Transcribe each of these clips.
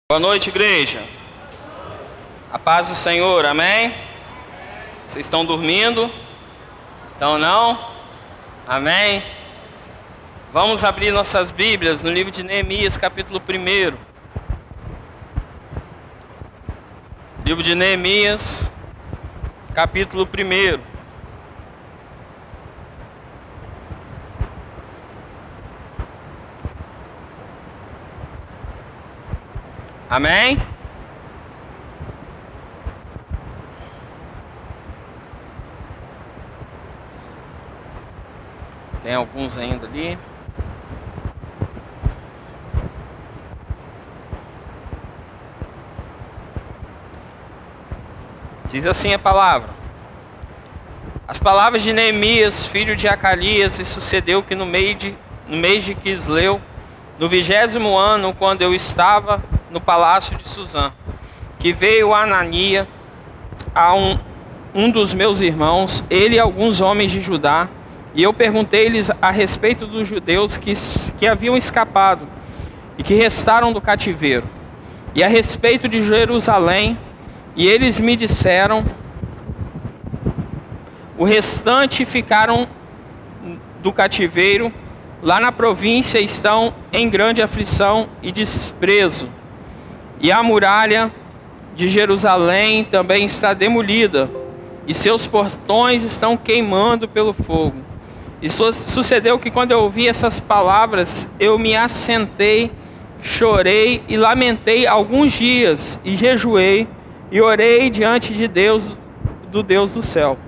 Boa noite, igreja. A paz do Senhor, amém? Vocês estão dormindo? Então não? Amém? Vamos abrir nossas Bíblias no livro de Neemias, capítulo 1. Livro de Neemias, capítulo 1. Amém? Tem alguns ainda ali. Diz assim a palavra: as palavras de Neemias, filho de Acalias, e sucedeu que no mês de Quisleu, no 20º ano, quando eu estava no palácio de Susã, que veio Anania, a um dos meus irmãos, ele e alguns homens de Judá, e eu perguntei-lhes a respeito dos judeus que haviam escapado e que restaram do cativeiro, e a respeito de Jerusalém, e eles me disseram: o restante ficaram do cativeiro, lá na província estão em grande aflição e desprezo, e a muralha de Jerusalém também está demolida, e seus portões estão queimando pelo fogo. E sucedeu que quando eu ouvi essas palavras, eu me assentei, chorei e lamentei alguns dias, e jejuei, e orei diante de Deus, do Deus do céu.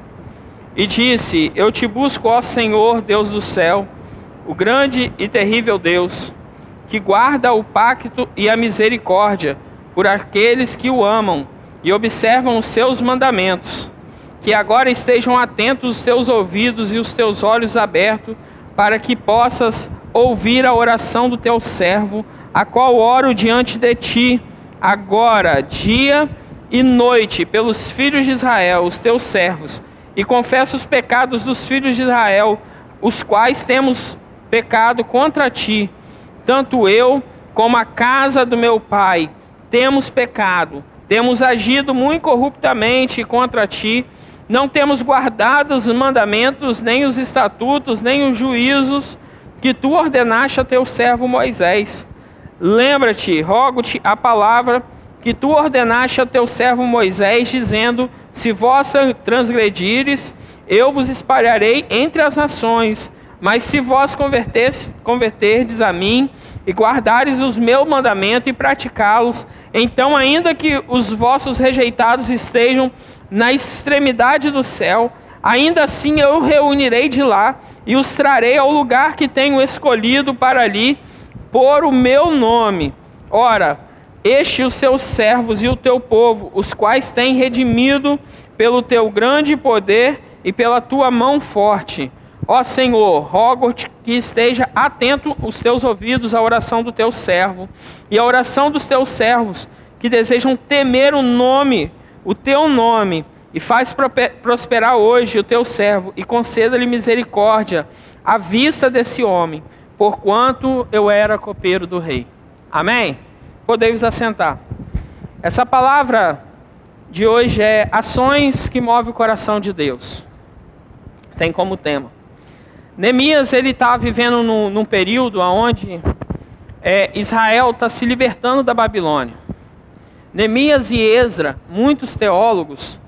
E disse: eu te busco, ó Senhor, Deus do céu, o grande e terrível Deus, que guarda o pacto e a misericórdia por aqueles que o amam e observam os seus mandamentos. Que agora estejam atentos os teus ouvidos e os teus olhos abertos, para que possas ouvir a oração do teu servo, a qual oro diante de ti, agora, dia e noite, pelos filhos de Israel, os teus servos, e confesso os pecados dos filhos de Israel, os quais temos pecado contra ti. Tanto eu como a casa do meu pai temos pecado, temos agido muito corruptamente contra ti, não temos guardado os mandamentos, nem os estatutos, nem os juízos que tu ordenaste a teu servo Moisés. Lembra-te, rogo-te, a palavra que tu ordenaste a teu servo Moisés, dizendo: se vós transgredires, eu vos espalharei entre as nações. Mas se vós converterdes a mim e guardares os meus mandamentos e praticá-los, então, ainda que os vossos rejeitados estejam na extremidade do céu, ainda assim eu reunirei de lá e os trarei ao lugar que tenho escolhido para ali pôr o meu nome. Ora, estes os seus servos e o teu povo, os quais têm redimido pelo teu grande poder e pela tua mão forte. Ó Senhor, rogo-te que esteja atento os teus ouvidos à oração do teu servo e à oração dos teus servos que desejam temer o teu nome, e faz prosperar hoje o teu servo e conceda-lhe misericórdia à vista desse homem, porquanto eu era copeiro do rei. Amém? Podemos assentar. Essa palavra de hoje é ações que movem o coração de Deus. Tem como tema. Neemias, ele está vivendo num período onde Israel está se libertando da Babilônia. Neemias e Esdra, muitos teólogos,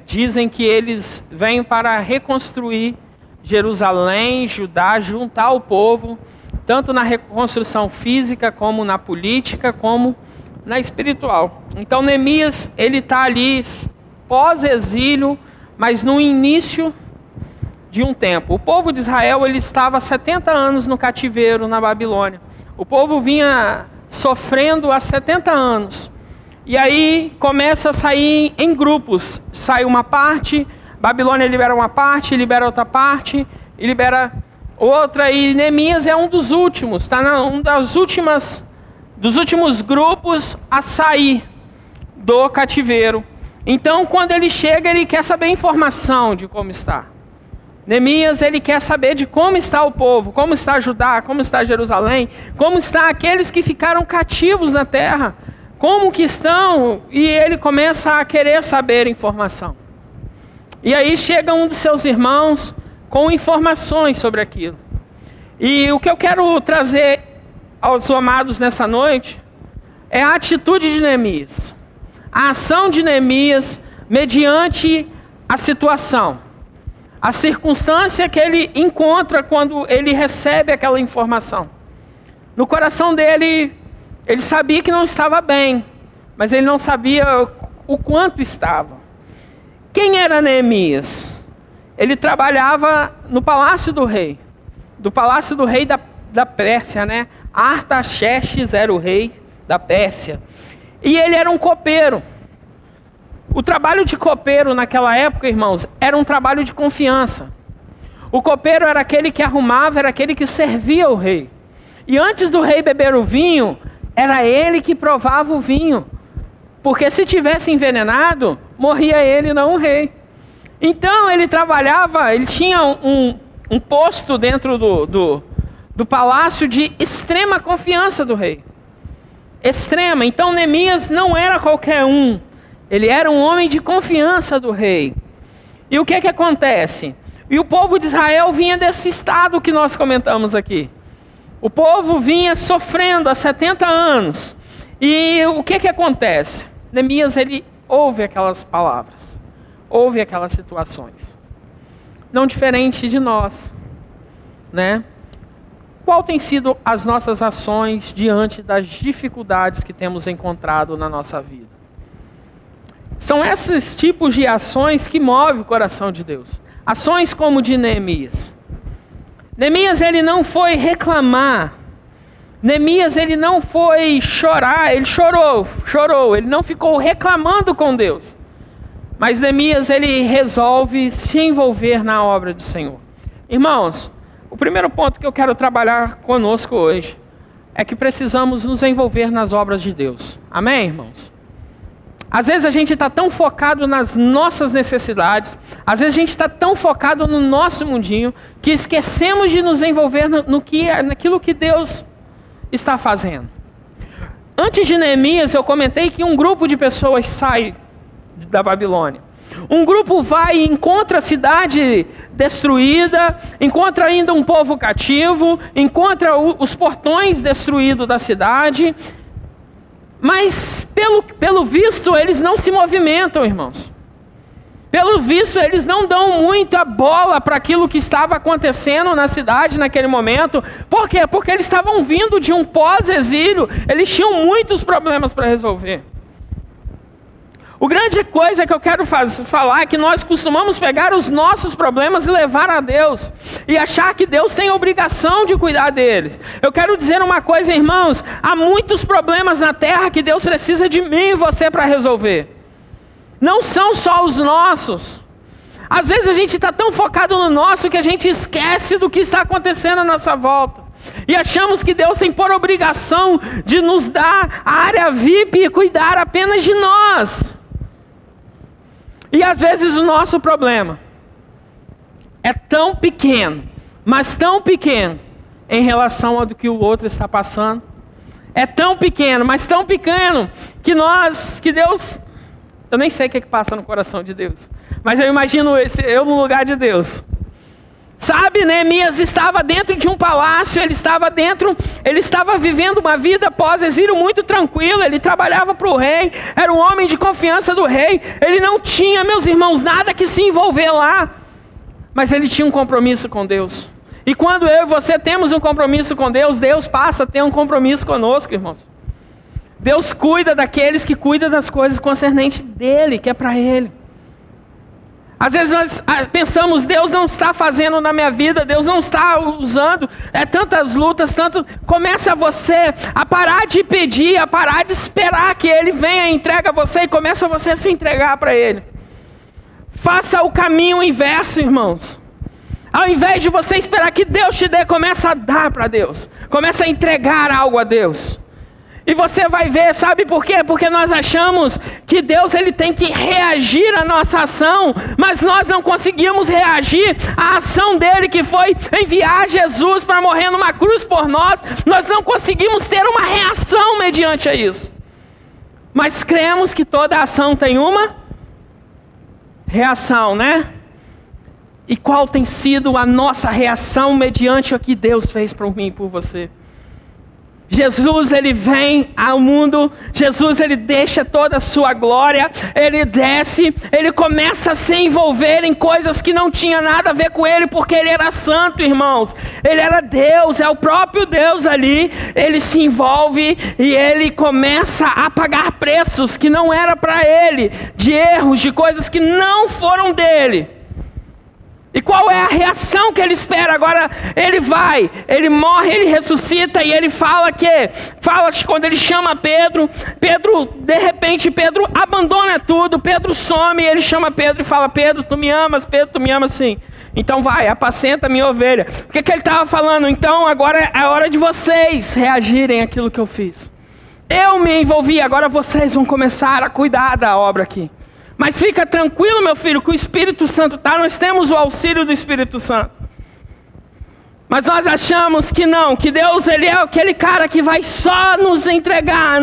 dizem que eles vêm para reconstruir Jerusalém, Judá, juntar o povo, tanto na reconstrução física, como na política, como na espiritual. Então Neemias, ele está ali pós-exílio, mas no início de um tempo. O povo de Israel, ele estava há 70 anos no cativeiro na Babilônia. O povo vinha sofrendo há 70 anos. E aí começa a sair em grupos. Sai uma parte, Babilônia libera uma parte, libera outra parte, e libera outra. E Neemias é um dos últimos, está dos últimos grupos a sair do cativeiro. Então, quando ele chega, ele quer saber a informação de como está. Neemias, ele quer saber de como está o povo, como está Judá, como está Jerusalém, como estão aqueles que ficaram cativos na terra, como que estão, e ele começa a querer saber informação. E aí chega um dos seus irmãos com informações sobre aquilo. E o que eu quero trazer aos amados nessa noite é a atitude de Neemias, a ação de Neemias mediante a situação, a circunstância que ele encontra quando ele recebe aquela informação. No coração dele, ele sabia que não estava bem, mas ele não sabia o quanto estava. Quem era Neemias? Ele trabalhava no palácio do rei da Pérsia, né? Artaxerxes era o rei da Pérsia. E ele era um copeiro. O trabalho de copeiro naquela época, irmãos, era um trabalho de confiança. O copeiro era aquele que arrumava, era aquele que servia o rei. E antes do rei beber o vinho, era ele que provava o vinho. Porque se tivesse envenenado, morria ele, não o rei. Então ele trabalhava, ele tinha um posto dentro do palácio de extrema confiança do rei. Extrema. Então Neemias não era qualquer um. Ele era um homem de confiança do rei. E o que acontece? E o povo de Israel vinha desse estado que nós comentamos aqui. O povo vinha sofrendo há 70 anos. E o que acontece? Neemias, ele ouve aquelas palavras. Ouve aquelas situações. Não diferente de nós, né? Qual tem sido as nossas ações diante das dificuldades que temos encontrado na nossa vida? São esses tipos de ações que movem o coração de Deus. Ações como de Neemias. Neemias, ele não foi reclamar. Neemias, ele não foi chorar. Ele chorou. Ele não ficou reclamando com Deus. Mas Neemias, ele resolve se envolver na obra do Senhor. Irmãos, o primeiro ponto que eu quero trabalhar conosco hoje é que precisamos nos envolver nas obras de Deus. Amém, irmãos? Às vezes a gente está tão focado nas nossas necessidades, às vezes a gente está tão focado no nosso mundinho, que esquecemos de nos envolver naquilo que Deus está fazendo. Antes de Neemias, eu comentei que um grupo de pessoas sai da Babilônia. Um grupo vai e encontra a cidade destruída, encontra ainda um povo cativo, encontra os portões destruídos da cidade. Mas, pelo visto, eles não se movimentam, irmãos. Pelo visto, eles não dão muita bola para aquilo que estava acontecendo na cidade naquele momento. Por quê? Porque eles estavam vindo de um pós-exílio. Eles tinham muitos problemas para resolver. A grande coisa que eu quero falar é que nós costumamos pegar os nossos problemas e levar a Deus. E achar que Deus tem a obrigação de cuidar deles. Eu quero dizer uma coisa, irmãos. Há muitos problemas na terra que Deus precisa de mim e você para resolver. Não são só os nossos. Às vezes a gente está tão focado no nosso que a gente esquece do que está acontecendo à nossa volta. E achamos que Deus tem por obrigação de nos dar a área VIP e cuidar apenas de nós. E às vezes o nosso problema é tão pequeno, mas tão pequeno em relação ao que o outro está passando. É tão pequeno, mas tão pequeno que Deus, eu nem sei o que passa no coração de Deus, mas eu imagino eu no lugar de Deus. Sabe, Neemias estava dentro de um palácio, ele estava vivendo uma vida pós-exílio muito tranquila, ele trabalhava para o rei, era um homem de confiança do rei, ele não tinha, meus irmãos, nada que se envolver lá, mas ele tinha um compromisso com Deus. E quando eu e você temos um compromisso com Deus, Deus passa a ter um compromisso conosco, irmãos. Deus cuida daqueles que cuidam das coisas concernentes dele, que é para ele. Às vezes nós pensamos, Deus não está fazendo na minha vida, Deus não está usando, tantas lutas, começa você a parar de pedir, a parar de esperar que Ele venha e entregue a você, e começa você a se entregar para Ele. Faça o caminho inverso, irmãos. Ao invés de você esperar que Deus te dê, começa a dar para Deus, começa a entregar algo a Deus. E você vai ver, sabe por quê? Porque nós achamos que Deus ele tem que reagir à nossa ação, mas nós não conseguimos reagir à ação dele, que foi enviar Jesus para morrer numa cruz por nós. Nós não conseguimos ter uma reação mediante a isso. Mas cremos que toda ação tem uma reação, né? E qual tem sido a nossa reação mediante o que Deus fez por mim e por você? Jesus, ele vem ao mundo, Jesus, ele deixa toda a sua glória, ele desce, ele começa a se envolver em coisas que não tinha nada a ver com ele, porque ele era santo, irmãos. Ele era Deus, é o próprio Deus ali. Ele se envolve e ele começa a pagar preços que não era para ele, de erros, de coisas que não foram dele. E qual é a reação que ele espera? Agora ele vai, ele morre, ele ressuscita e ele fala que quando ele chama Pedro, de repente Pedro abandona tudo, Pedro some, ele chama Pedro e fala: Pedro, tu me amas? Pedro, tu me amas sim. Então vai, apacenta a minha ovelha. O que ele estava falando? Então agora é a hora de vocês reagirem àquilo que eu fiz. Eu me envolvi, agora vocês vão começar a cuidar da obra aqui. Mas fica tranquilo, meu filho, que o Espírito Santo está, nós temos o auxílio do Espírito Santo. Mas nós achamos que não, que Deus ele é aquele cara que vai só nos entregar.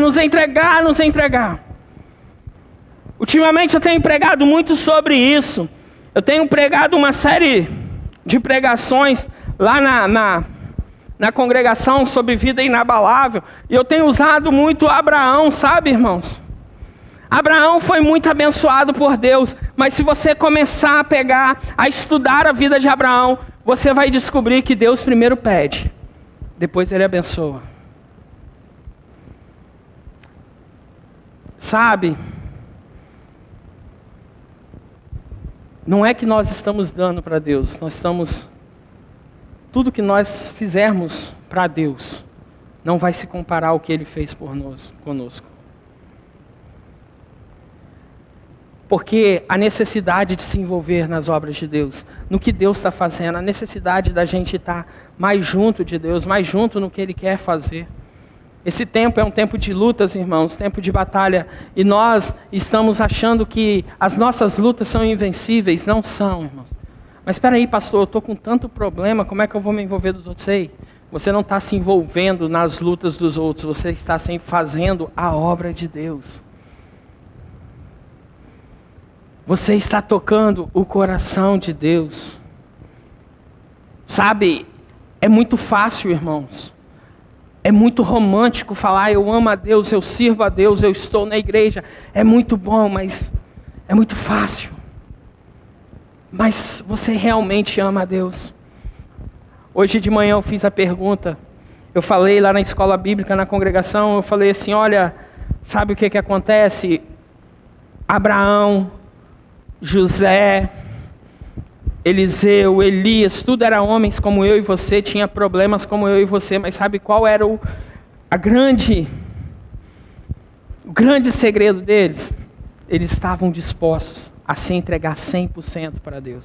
Ultimamente eu tenho pregado muito sobre isso. Eu tenho pregado uma série de pregações lá na congregação sobre vida inabalável. E eu tenho usado muito Abraão, sabe, irmãos? Abraão foi muito abençoado por Deus, mas se você começar a estudar a vida de Abraão, você vai descobrir que Deus primeiro pede, depois ele abençoa. Sabe, não é que nós estamos dando para Deus, tudo que nós fizermos para Deus, não vai se comparar ao que Ele fez por nós, conosco. Porque a necessidade de se envolver nas obras de Deus, no que Deus está fazendo, a necessidade da gente estar mais junto de Deus, mais junto no que Ele quer fazer. Esse tempo é um tempo de lutas, irmãos, tempo de batalha. E nós estamos achando que as nossas lutas são invencíveis. Não são, irmãos. Mas espera aí, pastor, eu estou com tanto problema, como é que eu vou me envolver dos outros? Sei, você não está se envolvendo nas lutas dos outros, você está sempre fazendo a obra de Deus. Você está tocando o coração de Deus. Sabe, é muito fácil, irmãos. É muito romântico falar: eu amo a Deus, eu sirvo a Deus, eu estou na igreja. É muito bom, mas é muito fácil. Mas você realmente ama a Deus? Hoje de manhã eu fiz a pergunta. Eu falei lá na escola bíblica, na congregação, eu falei assim: olha, sabe o que acontece? Abraão, José, Eliseu, Elias, tudo era homens como eu e você, tinha problemas como eu e você, mas sabe qual era o grande segredo deles? Eles estavam dispostos a se entregar 100% para Deus.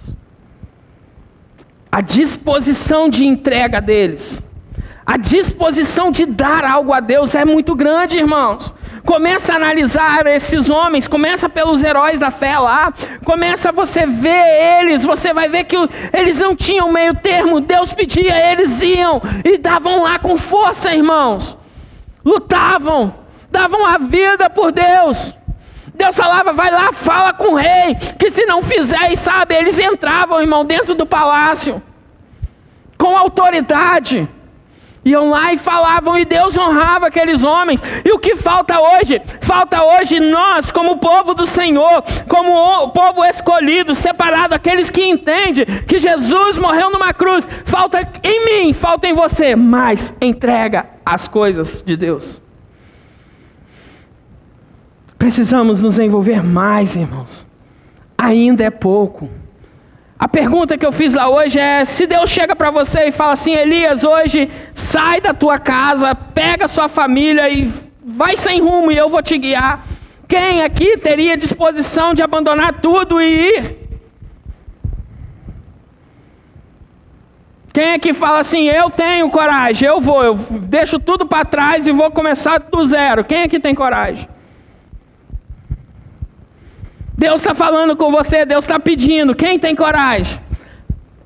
A disposição de entrega deles, a disposição de dar algo a Deus é muito grande, irmãos. Começa a analisar esses homens, começa pelos heróis da fé lá, começa você ver eles, você vai ver que eles não tinham meio termo, Deus pedia, eles iam e davam lá com força, irmãos. Lutavam, davam a vida por Deus. Deus falava: vai lá, fala com o rei, que se não fizer, e sabe, eles entravam, irmão, dentro do palácio, com autoridade. Iam lá e falavam, e Deus honrava aqueles homens. E o que falta hoje? Falta hoje nós, como povo do Senhor, como o povo escolhido, separado, aqueles que entendem que Jesus morreu numa cruz. Falta em mim, falta em você, mas entrega as coisas de Deus. Precisamos nos envolver mais, irmãos. Ainda é pouco. A pergunta que eu fiz lá hoje é: se Deus chega para você e fala assim: Elias, hoje sai da tua casa, pega a sua família e vai sem rumo e eu vou te guiar. Quem aqui teria disposição de abandonar tudo e ir? Quem é que fala assim, eu tenho coragem, eu deixo tudo para trás e vou começar do zero? Quem é que tem coragem? Deus está falando com você, Deus está pedindo, quem tem coragem?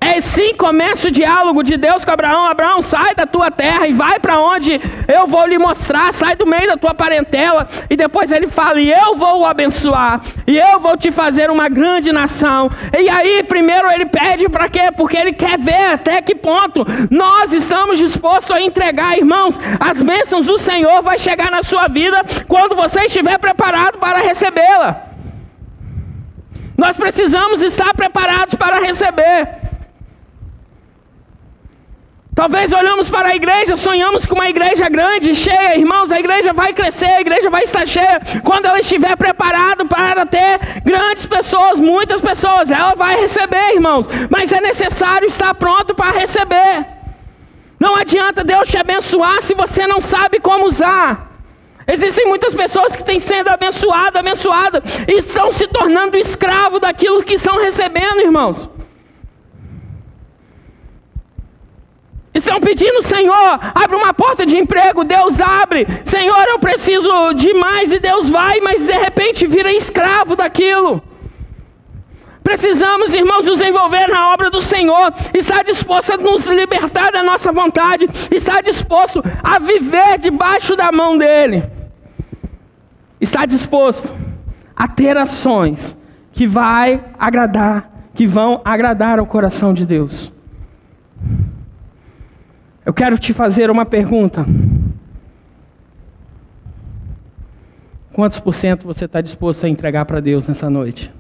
É sim, começa o diálogo de Deus com Abraão. Abraão, sai da tua terra e vai para onde eu vou lhe mostrar. Sai do meio da tua parentela. E depois ele fala, e eu vou o abençoar. E eu vou te fazer uma grande nação. E aí primeiro ele pede para quê? Porque ele quer ver até que ponto nós estamos dispostos a entregar, irmãos. As bênçãos do Senhor vai chegar na sua vida quando você estiver preparado para recebê-la. Nós precisamos estar preparados para receber. Talvez olhamos para a igreja, sonhamos com uma igreja grande, cheia, irmãos, a igreja vai crescer, a igreja vai estar cheia. Quando ela estiver preparada para ter grandes pessoas, muitas pessoas, ela vai receber, irmãos. Mas é necessário estar pronto para receber. Não adianta Deus te abençoar se você não sabe como usar. Existem muitas pessoas que têm sendo abençoadas, e estão se tornando escravos daquilo que estão recebendo, irmãos. Estão pedindo, Senhor, abre uma porta de emprego, Deus abre. Senhor, eu preciso de mais, e Deus vai, mas de repente vira escravo daquilo. Precisamos, irmãos, nos envolver na obra do Senhor, estar disposto a nos libertar da nossa vontade, estar disposto a viver debaixo da mão dEle. Estar disposto a ter ações que vão agradar ao coração de Deus. Eu quero te fazer uma pergunta. Quantos por cento você está disposto a entregar para Deus nessa noite?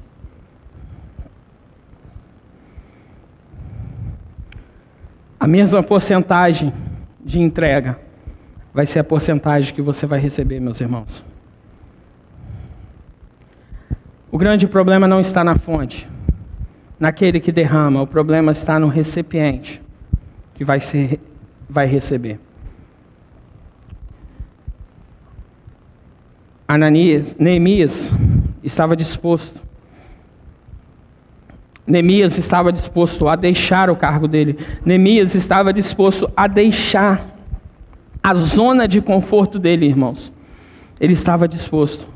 A mesma porcentagem de entrega vai ser a porcentagem que você vai receber, meus irmãos. O grande problema não está na fonte, naquele que derrama. O problema está no recipiente que vai receber. Neemias estava disposto. Neemias estava disposto a deixar o cargo dele. Neemias estava disposto a deixar a zona de conforto dele, irmãos. Ele estava disposto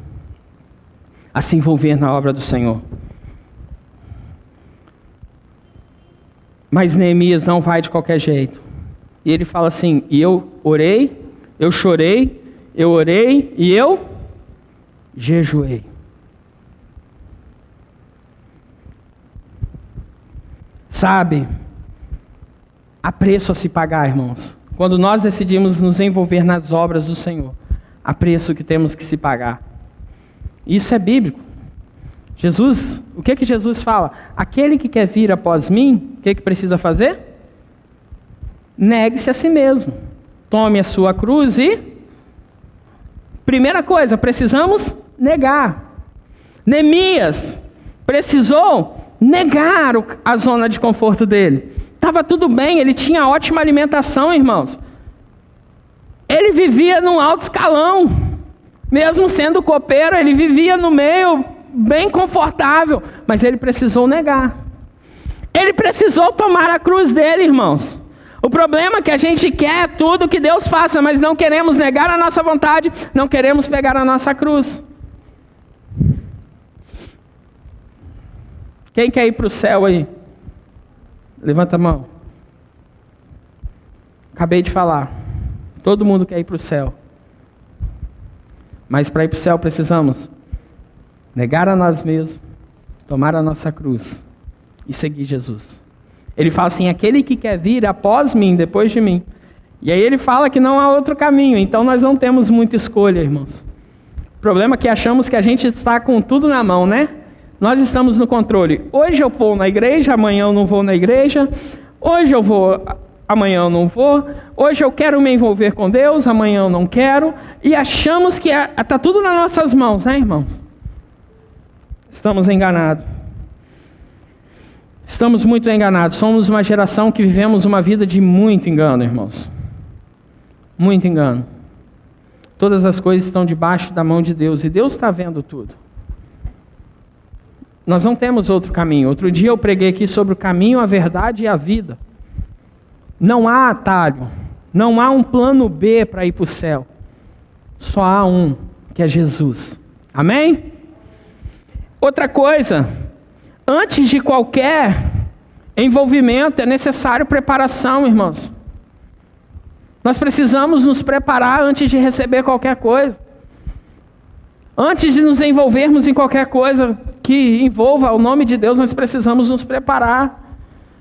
a se envolver na obra do Senhor. Mas Neemias não vai de qualquer jeito. E ele fala assim, e eu orei, eu chorei, eu orei e eu jejuei. Sabe, há preço a se pagar, irmãos. Quando nós decidimos nos envolver nas obras do Senhor, há preço que temos que se pagar. Isso é bíblico. Jesus, o que Jesus fala? Aquele que quer vir após mim, o que precisa fazer? Negue-se a si mesmo. Tome a sua cruz e... Primeira coisa, precisamos negar. Neemias precisou negar a zona de conforto dele. Estava tudo bem, ele tinha ótima alimentação, irmãos. Ele vivia num alto escalão. Mesmo sendo copeiro, ele vivia no meio bem confortável. Mas ele precisou negar. Ele precisou tomar a cruz dele, irmãos. O problema é que a gente quer tudo que Deus faça, mas não queremos negar a nossa vontade, não queremos pegar a nossa cruz. Quem quer ir para o céu aí? Levanta a mão. Acabei de falar. Todo mundo quer ir para o céu. Mas para ir para o céu precisamos negar a nós mesmos, tomar a nossa cruz e seguir Jesus. Ele fala assim, aquele que quer vir após mim, depois de mim. E aí ele fala que não há outro caminho, então nós não temos muita escolha, irmãos. O problema é que achamos que a gente está com tudo na mão, né? Nós estamos no controle. Hoje eu vou na igreja, amanhã eu não vou na igreja. Hoje eu vou, amanhã eu não vou. Hoje eu quero me envolver com Deus, amanhã eu não quero. E achamos que está tudo nas nossas mãos, né, irmãos? Estamos enganados. Estamos muito enganados. Somos uma geração que vivemos uma vida de muito engano, irmãos. Muito engano. Todas as coisas estão debaixo da mão de Deus. E Deus está vendo tudo. Nós não temos outro caminho. Outro dia eu preguei aqui sobre o caminho, a verdade e a vida. Não há atalho, não há um plano B para ir para o céu. Só há um, que é Jesus. Amém? Outra coisa, antes de qualquer envolvimento é necessário preparação, irmãos. Nós precisamos nos preparar antes de receber qualquer coisa. Antes de nos envolvermos em qualquer coisa que envolva o nome de Deus, nós precisamos nos preparar.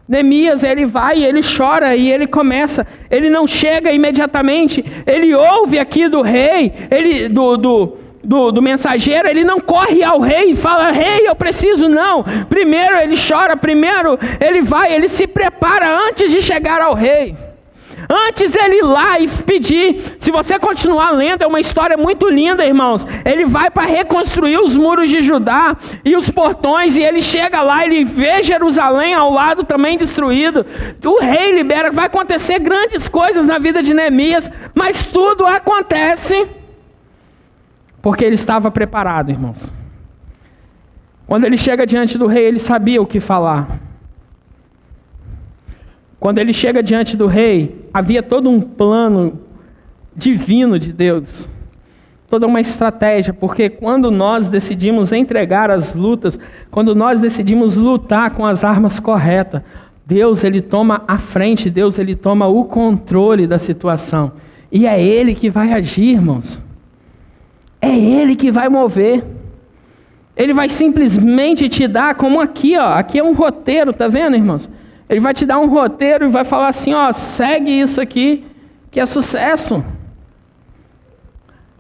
Neemias, ele vai e ele chora e ele começa, ele não chega imediatamente, ele ouve aqui do rei, do mensageiro, ele não corre ao rei e fala, rei, eu preciso, não. Primeiro ele chora, primeiro ele vai, ele se prepara antes de chegar ao rei. Antes dele ir lá e pedir, se você continuar lendo, é uma história muito linda, irmãos. Ele vai para reconstruir os muros de Judá e os portões, e ele chega lá, ele vê Jerusalém ao lado também destruído. O rei libera, vai acontecer grandes coisas na vida de Neemias, mas tudo acontece porque ele estava preparado, irmãos. Quando ele chega diante do rei, ele sabia o que falar. Quando ele chega diante do rei, havia todo um plano divino de Deus, toda uma estratégia, porque quando nós decidimos entregar as lutas, quando nós decidimos lutar com as armas corretas, Deus ele toma a frente, Deus ele toma o controle da situação, e é Ele que vai agir, irmãos, é Ele que vai mover. Ele vai simplesmente te dar, como aqui, ó, aqui é um roteiro, tá vendo, irmãos? Ele vai te dar um roteiro e vai falar assim, ó, segue isso aqui, que é sucesso.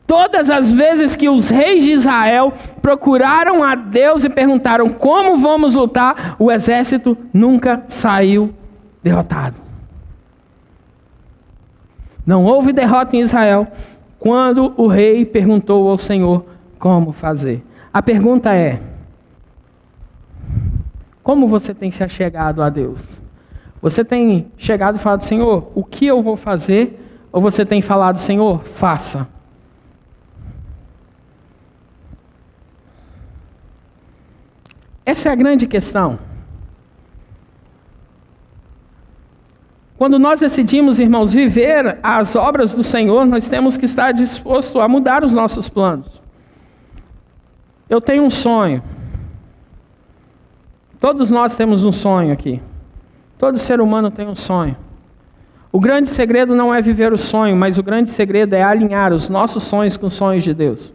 Todas as vezes que os reis de Israel procuraram a Deus e perguntaram como vamos lutar, o exército nunca saiu derrotado. Não houve derrota em Israel quando o rei perguntou ao Senhor como fazer. A pergunta é, como você tem se achegado a Deus? Você tem chegado e falado, Senhor, o que eu vou fazer? Ou você tem falado, Senhor, faça? Essa é a grande questão. Quando nós decidimos, irmãos, viver as obras do Senhor, nós temos que estar disposto a mudar os nossos planos. Eu tenho um sonho. Todos nós temos um sonho aqui. Todo ser humano tem um sonho. O grande segredo não é viver o sonho, mas o grande segredo é alinhar os nossos sonhos com os sonhos de Deus.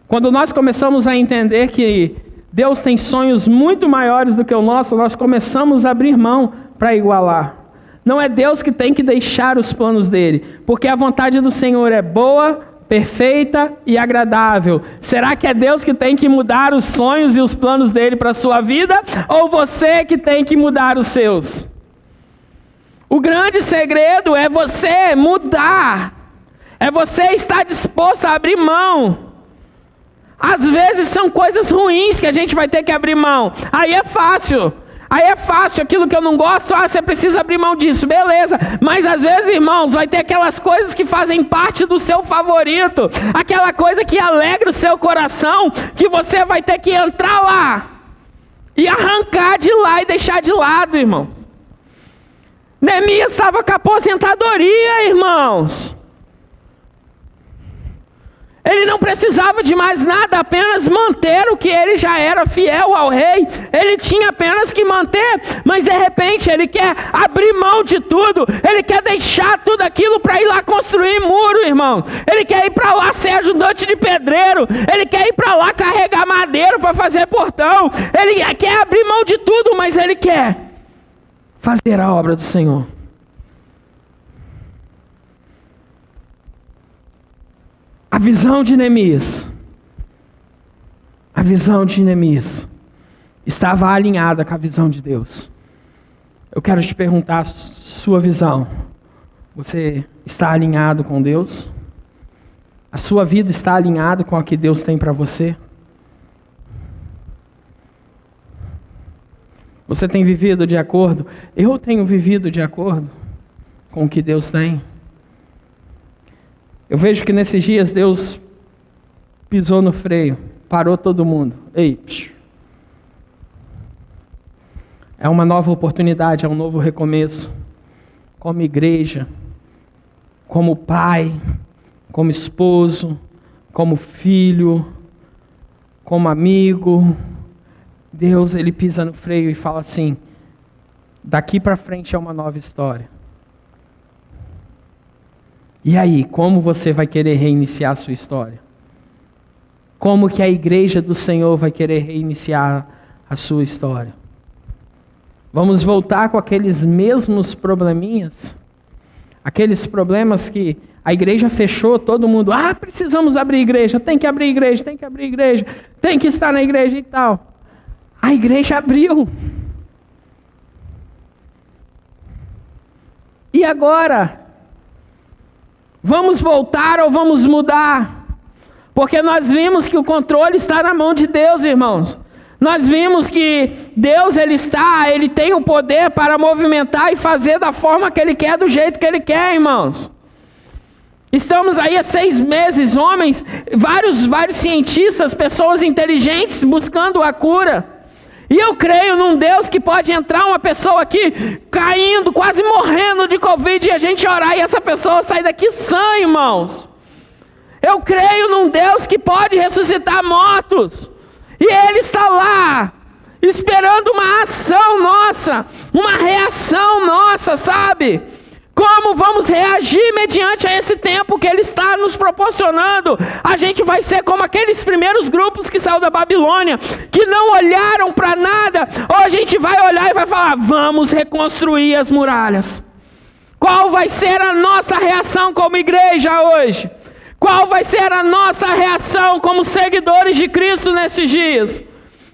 Quando nós começamos a entender que Deus tem sonhos muito maiores do que o nosso, nós começamos a abrir mão para igualar. Não é Deus que tem que deixar os planos dele, porque a vontade do Senhor é boa, perfeita e agradável. Será que é Deus que tem que mudar os sonhos e os planos dele para a sua vida? Ou você que tem que mudar os seus? O grande segredo é você mudar. É você estar disposto a abrir mão. Às vezes são coisas ruins que a gente vai ter que abrir mão. Aí é fácil. Aquilo que eu não gosto, você precisa abrir mão disso, beleza. Mas às vezes, irmãos, vai ter aquelas coisas que fazem parte do seu favorito. Aquela coisa que alegra o seu coração, que você vai ter que entrar lá e arrancar de lá e deixar de lado, irmão. Neemias estava com a aposentadoria, irmãos. Ele não precisava de mais nada, apenas manter o que ele já era fiel ao rei. Ele tinha apenas que manter, mas de repente ele quer abrir mão de tudo. Ele quer deixar tudo aquilo para ir lá construir muro, irmão. Ele quer ir para lá ser ajudante de pedreiro. Ele quer ir para lá carregar madeira para fazer portão. Ele quer abrir mão de tudo, mas ele quer fazer a obra do Senhor. A visão de Neemias estava alinhada com a visão de Deus. Eu quero te perguntar, sua visão, você está alinhado com Deus? A sua vida está alinhada com o que Deus tem para você? Você tem vivido de acordo? Eu tenho vivido de acordo com o que Deus tem. Eu vejo que nesses dias Deus pisou no freio, parou todo mundo. Ei, É uma nova oportunidade, é um novo recomeço. Como igreja, como pai, como esposo, como filho, como amigo, Deus, Ele pisa no freio e fala assim: daqui para frente é uma nova história. E aí, como você vai querer reiniciar a sua história? Como que a igreja do Senhor vai querer reiniciar a sua história? Vamos voltar com aqueles mesmos probleminhas? Aqueles problemas que a igreja fechou, todo mundo, precisamos abrir igreja, tem que abrir igreja, tem que abrir igreja, tem que estar na igreja e tal. A igreja abriu. E agora? Vamos voltar ou vamos mudar? Porque nós vimos que o controle está na mão de Deus, irmãos. Nós vimos que Deus, Ele tem o poder para movimentar e fazer da forma que Ele quer, do jeito que Ele quer, irmãos. Estamos aí há 6 meses, homens, vários cientistas, pessoas inteligentes buscando a cura. E eu creio num Deus que pode entrar uma pessoa aqui caindo, quase morrendo de Covid, e a gente orar e essa pessoa sair daqui sã, irmãos. Eu creio num Deus que pode ressuscitar mortos. E Ele está lá, esperando uma ação nossa, uma reação nossa, sabe? Como vamos reagir mediante a esse tempo que Ele está nos proporcionando? A gente vai ser como aqueles primeiros grupos que saíram da Babilônia, que não olharam para nada, ou a gente vai olhar e vai falar: vamos reconstruir as muralhas. Qual vai ser a nossa reação como igreja hoje? Qual vai ser a nossa reação como seguidores de Cristo nesses dias?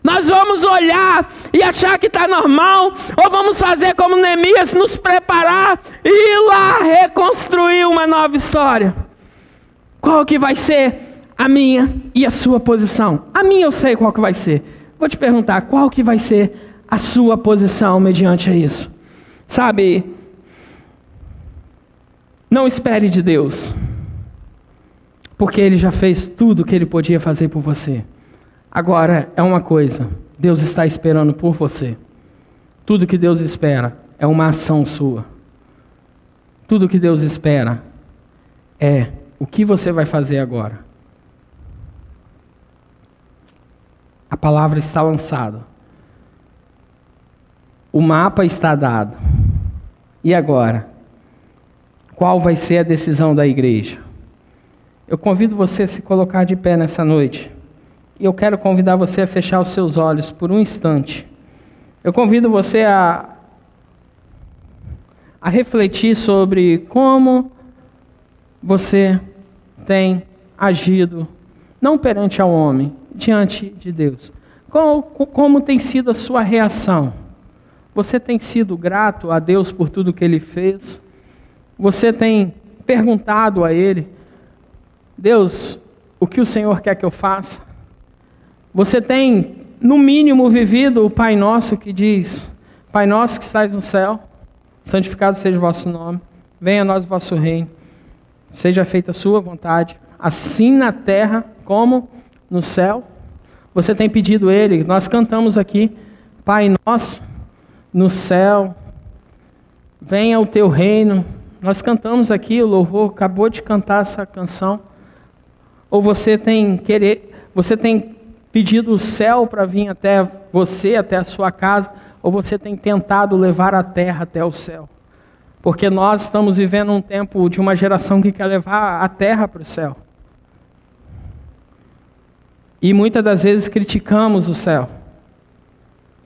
Nós vamos olhar e achar que está normal, ou vamos fazer como Neemias, nos preparar e ir lá reconstruir uma nova história? Qual que vai ser a minha e a sua posição? A minha eu sei qual que vai ser. Vou te perguntar, qual que vai ser a sua posição mediante a isso? Sabe, não espere de Deus, porque Ele já fez tudo o que Ele podia fazer por você. Agora, é uma coisa, Deus está esperando por você. Tudo que Deus espera é uma ação sua. Tudo que Deus espera é o que você vai fazer agora. A palavra está lançada. O mapa está dado. E agora? Qual vai ser a decisão da igreja? Eu convido você a se colocar de pé nessa noite. E eu quero convidar você a fechar os seus olhos por um instante. Eu convido você a refletir sobre como você tem agido, não perante ao homem, diante de Deus. Como tem sido a sua reação? Você tem sido grato a Deus por tudo que Ele fez? Você tem perguntado a Ele: Deus, o que o Senhor quer que eu faça? Você tem, no mínimo, vivido o Pai Nosso que diz: Pai Nosso que estás no céu, santificado seja o vosso nome, venha a nós o vosso reino, seja feita a sua vontade, assim na terra como no céu. Você tem pedido Ele, nós cantamos aqui: Pai Nosso no céu, venha o teu reino. Nós cantamos aqui, o louvor acabou de cantar essa canção. Ou você tem pedido o céu para vir até você, até a sua casa, ou você tem tentado levar a terra até o céu? Porque nós estamos vivendo um tempo de uma geração que quer levar a terra para o céu. E muitas das vezes criticamos o céu.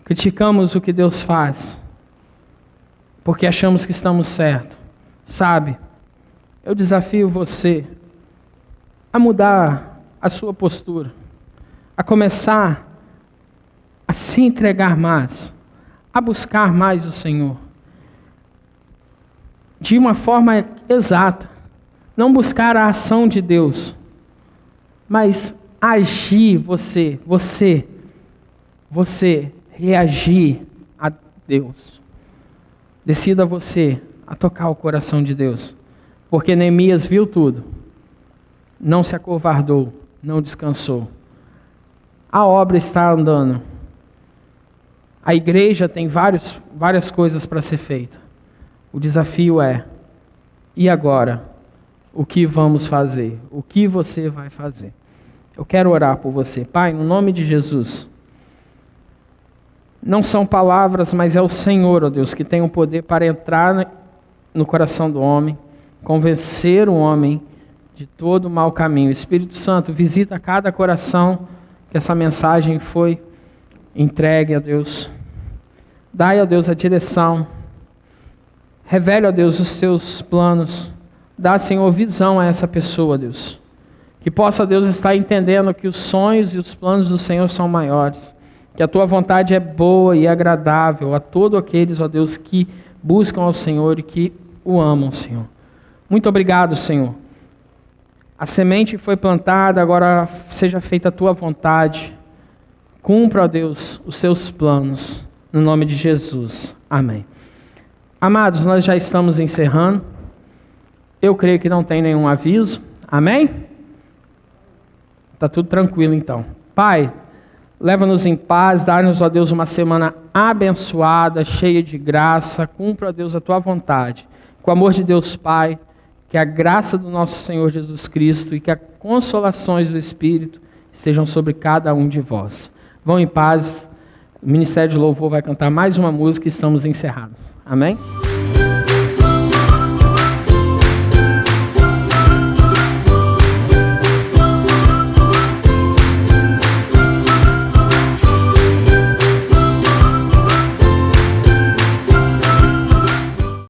Criticamos o que Deus faz. Porque achamos que estamos certos. Sabe, eu desafio você a mudar a sua postura. A começar a se entregar mais, a buscar mais o Senhor, de uma forma exata, não buscar a ação de Deus, mas agir você reagir a Deus. Decida você a tocar o coração de Deus, porque Neemias viu tudo, não se acovardou, não descansou. A obra está andando. A igreja tem várias coisas para ser feita. O desafio é, e agora? O que vamos fazer? O que você vai fazer? Eu quero orar por você. Pai, no nome de Jesus, não são palavras, mas é o Senhor, ó Deus, que tem o poder para entrar no coração do homem, convencer o homem de todo o mau caminho. Espírito Santo, visita cada coração que essa mensagem foi entregue, ó Deus. Dai, ó Deus, a direção. Revele, ó Deus, os teus planos. Dá, Senhor, visão a essa pessoa, Deus. Que possa, Deus, estar entendendo que os sonhos e os planos do Senhor são maiores. Que a tua vontade é boa e agradável a todos aqueles, ó Deus, que buscam ao Senhor e que o amam, Senhor. Muito obrigado, Senhor. A semente foi plantada, agora seja feita a tua vontade. Cumpra, ó Deus, os seus planos. No nome de Jesus. Amém. Amados, nós já estamos encerrando. Eu creio que não tem nenhum aviso. Amém? Está tudo tranquilo então. Pai, leva-nos em paz, dá-nos, ó Deus, uma semana abençoada, cheia de graça. Cumpra, ó Deus, a tua vontade. Com o amor de Deus Pai, que a graça do nosso Senhor Jesus Cristo e que as consolações do Espírito estejam sobre cada um de vós. Vão em paz. O Ministério de Louvor vai cantar mais uma música e estamos encerrados. Amém?